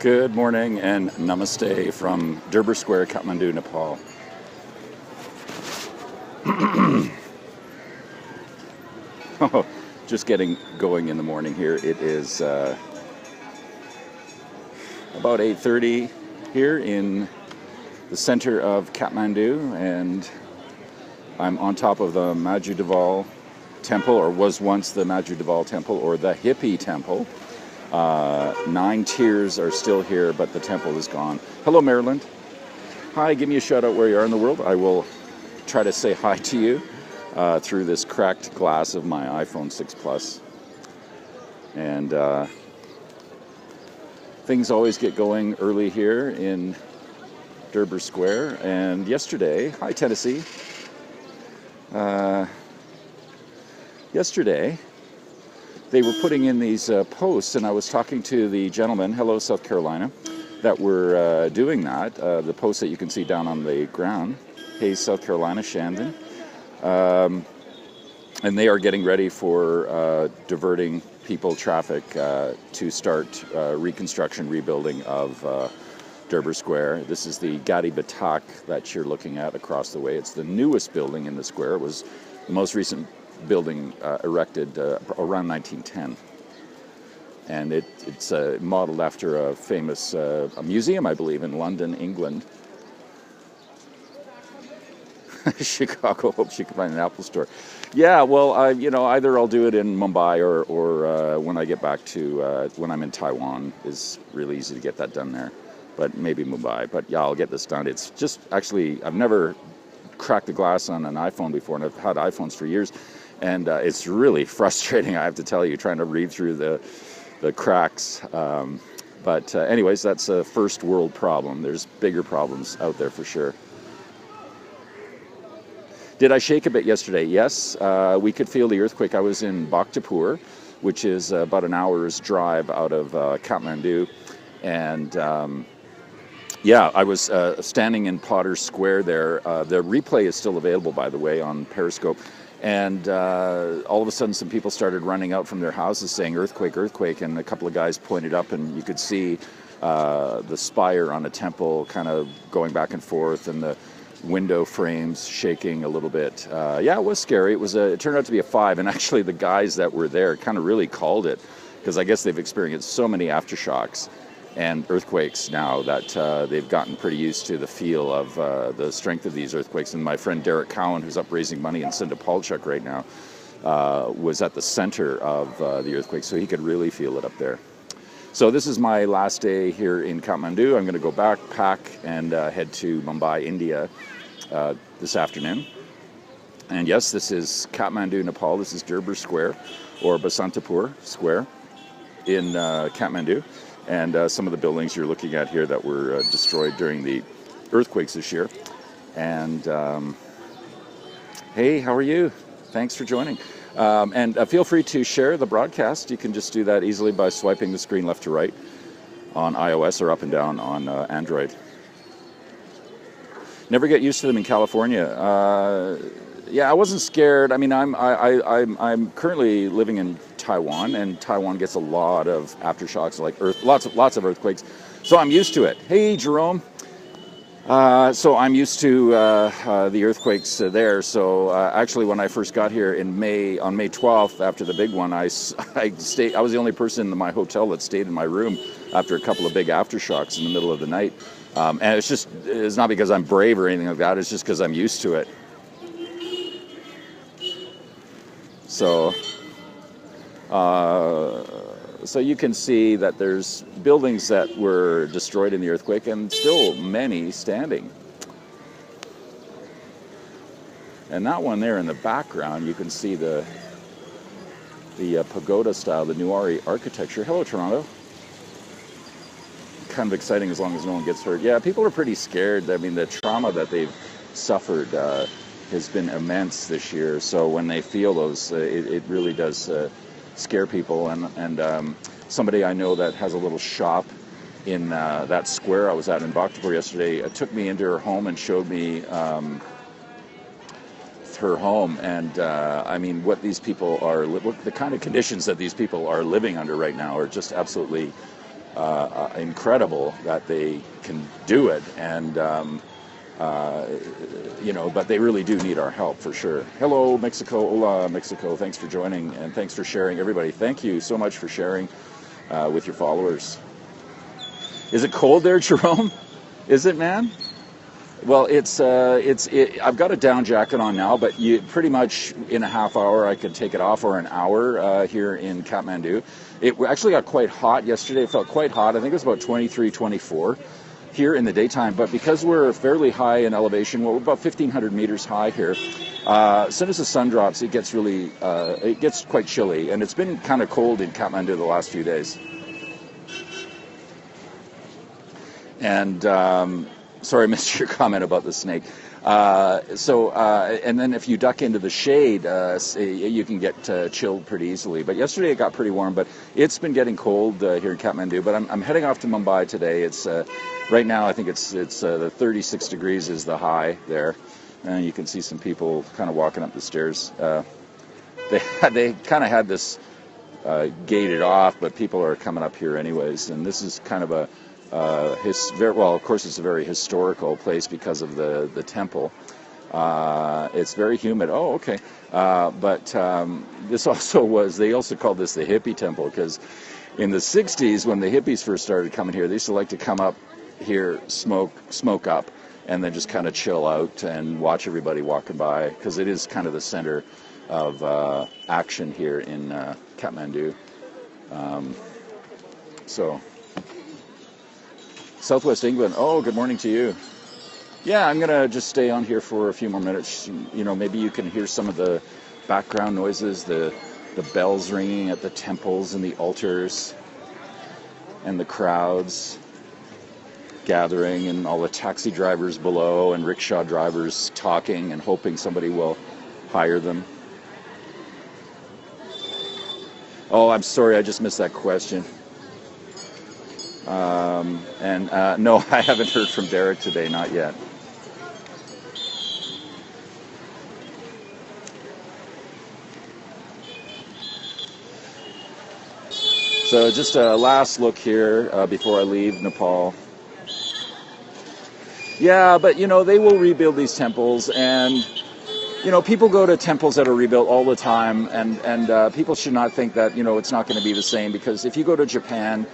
Good morning and namaste from Durbar Square, Kathmandu, Nepal. Just getting going in the morning here. It is about 8:30 here in the center of Kathmandu, and I'm on top of the Majudawal temple, or was once the Majudawal temple, or the hippie temple. 9 tiers are still here, but the temple is gone. Hello, Maryland. Hi, give me a shout out where you are in the world. I will try to say hi to you through this cracked glass of my iPhone 6 Plus. And things always get going early here in Durbar Square. And yesterday, hi Tennessee. Yesterday, they were putting in these posts, and I was talking to the gentleman, hello South Carolina, that were doing that, the posts that you can see down on the ground. Hey, South Carolina, Shandon. And they are getting ready for diverting people, traffic, to start reconstruction, rebuilding of Durbar Square. This is the Gadi Batak that you're looking at across the way. It's the newest building in the square. It was the most recent building erected around 1910, and it's modeled after a famous a museum, I believe, in London, England. Chicago hopes you can find an Apple store. Yeah, well, either I'll do it in Mumbai or when I get back to when I'm in Taiwan. Is really easy to get that done there, but maybe Mumbai. But yeah, I'll get this done. It's just actually I've never cracked the glass on an iPhone before, and I've had iPhones for years. And it's really frustrating, I have to tell you, trying to read through the cracks. But anyways, that's a first world problem. There's bigger problems out there for sure. Did I shake a bit yesterday? Yes, we could feel the earthquake. I was in Bhaktapur, which is about an hour's drive out of Kathmandu. And yeah, I was standing in Potter's Square there. The replay is still available, by the way, on Periscope. And all of a sudden, some people started running out from their houses saying, earthquake, earthquake. And a couple of guys pointed up, and you could see the spire on a temple kind of going back and forth, and the window frames shaking a little bit. Yeah, it was scary. It turned out to be a 5. And actually, the guys that were there kind of really called it, because I guess they've experienced so many aftershocks and earthquakes now that they've gotten pretty used to the feel of the strength of these earthquakes. And my friend Derek Cowan, who's up raising money in Sindapalchuk right now, was at the center of the earthquake, so he could really feel it up there. So this is my last day here in Kathmandu. I'm going to go back, pack, and head to Mumbai, India this afternoon. And yes, this is Kathmandu, Nepal. This is Durbar Square, or Basantapur Square in Kathmandu. And some of the buildings you're looking at here that were destroyed during the earthquakes this year. And hey, how are you? Thanks for joining. And feel free to share the broadcast. You can just do that easily by swiping the screen left to right on iOS, or up and down on Android. Never get used to them in California. Yeah, I wasn't scared. I mean, I'm currently living in Taiwan, and Taiwan gets a lot of aftershocks, like lots of earthquakes. So I'm used to it. Hey, Jerome. So I'm used to the earthquakes there. So actually, when I first got here on May 12th, after the big one, I was the only person in my hotel that stayed in my room after a couple of big aftershocks in the middle of the night. And it's not because I'm brave or anything like that. It's just because I'm used to it. So, so you can see that there's buildings that were destroyed in the earthquake, and still many standing. And that one there in the background, you can see the pagoda style, the Nuwari architecture. Hello, Toronto. Kind of exciting as long as no one gets hurt. Yeah, people are pretty scared. I mean, the trauma that they've suffered has been immense this year. So when they feel those, it really does scare people. And somebody I know that has a little shop in that square I was at in Bhaktapur yesterday took me into her home and showed me her home. And I mean, what these people are, what the kind of conditions that these people are living under right now are just absolutely incredible that they can do it, and but they really do need our help for sure. Hello, Mexico. Hola, Mexico. Thanks for joining, and thanks for sharing. Everybody, thank you so much for sharing with your followers. Is it cold there, Jerome? Is it, man? Well, I've got a down jacket on now, but pretty much in a half hour I could take it off, or an hour here in Kathmandu. It actually got quite hot yesterday. It felt quite hot. I think it was about 23, 24 here in the daytime. But because we're fairly high in elevation, we're about 1,500 meters high here. As soon as the sun drops, it gets quite chilly, and it's been kind of cold in Kathmandu the last few days. And sorry, I missed your comment about the snake. And then if you duck into the shade, you can get chilled pretty easily. But yesterday it got pretty warm, but it's been getting cold here in Kathmandu. But I'm heading off to Mumbai today. It's right now I think it's the 36 degrees is the high there, and you can see some people kind of walking up the stairs. They kind of had this gated off, but people are coming up here anyways. And this is kind of a of course, it's a very historical place because of the temple. It's very humid. Oh, okay. But this they also called this the hippie temple, because in the 60s, when the hippies first started coming here, they used to like to come up here, smoke up, and then just kind of chill out and watch everybody walking by, because it is kind of the center of action here in Kathmandu. Southwest England. Oh, good morning to you. Yeah, I'm going to just stay on here for a few more minutes. Maybe you can hear some of the background noises, the bells ringing at the temples and the altars, and the crowds gathering, and all the taxi drivers below and rickshaw drivers talking and hoping somebody will hire them. Oh, I'm sorry, I just missed that question. No, I haven't heard from Derek today, not yet. So just a last look here before I leave Nepal. Yeah, but they will rebuild these temples, and people go to temples that are rebuilt all the time, and people should not think that it's not going to be the same, because if you go to Japan,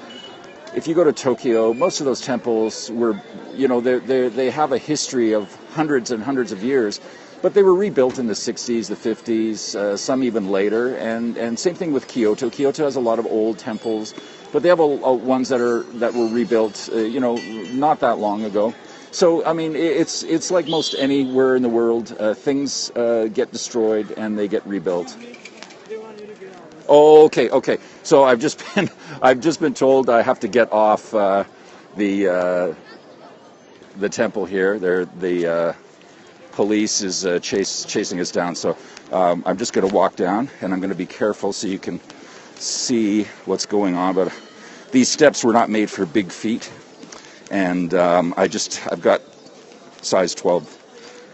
if you go to Tokyo, most of those temples were, they have a history of hundreds and hundreds of years, but they were rebuilt in the 60s, the 50s, some even later, and same thing with Kyoto. Kyoto has a lot of old temples, but they have ones that were rebuilt, not that long ago. So, I mean, it's like most anywhere in the world, things get destroyed and they get rebuilt. Oh, okay. So I've just been told I have to get off the temple here. The police is chasing us down. So I'm just going to walk down, and I'm going to be careful so you can see what's going on. But these steps were not made for big feet, and I've got size 12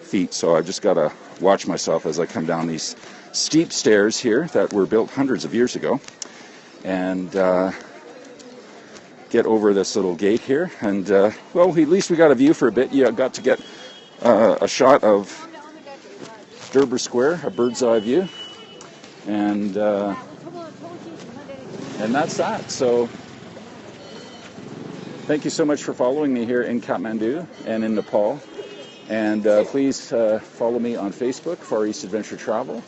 feet, so I've just got to watch myself as I come down these steep stairs here that were built hundreds of years ago, and get over this little gate here. And well, at least we got a view for a bit. Yeah, got to get a shot of Durbar Square, a bird's eye view, and that's that. So thank you so much for following me here in Kathmandu and in Nepal. And please follow me on Facebook, Far East Adventure Travel,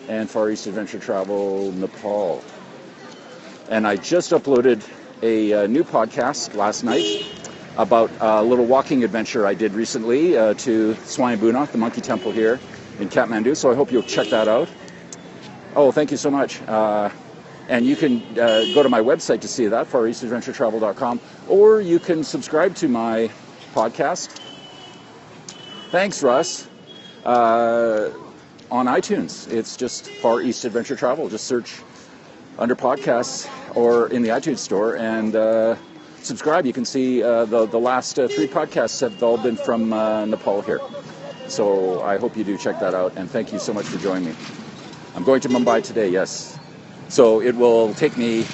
and Far East Adventure Travel Nepal. And I just uploaded a new podcast last night about a little walking adventure I did recently to Swayambuna, the monkey temple here in Kathmandu. So I hope you'll check that out. Oh, thank you so much. And you can go to my website to see that, FarEastAdvTravl.com, or you can subscribe to my podcast. Thanks, Russ. On iTunes, it's just Far East Adventure Travel. Just search under podcasts or in the iTunes store and subscribe. You can see the last 3 podcasts have all been from Nepal here. So I hope you do check that out, and thank you so much for joining me. I'm going to Mumbai today, yes. So it will take me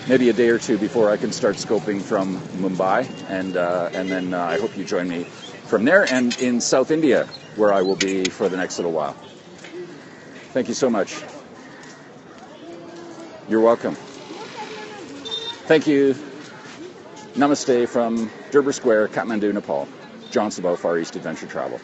maybe a day or two before I can start scoping from Mumbai, and then I hope you join me from there and in South India, where I will be for the next little while. Thank you so much. You're welcome. Thank you. Namaste from Durbar Square, Kathmandu, Nepal. John Sabot, Far East Adventure Travel.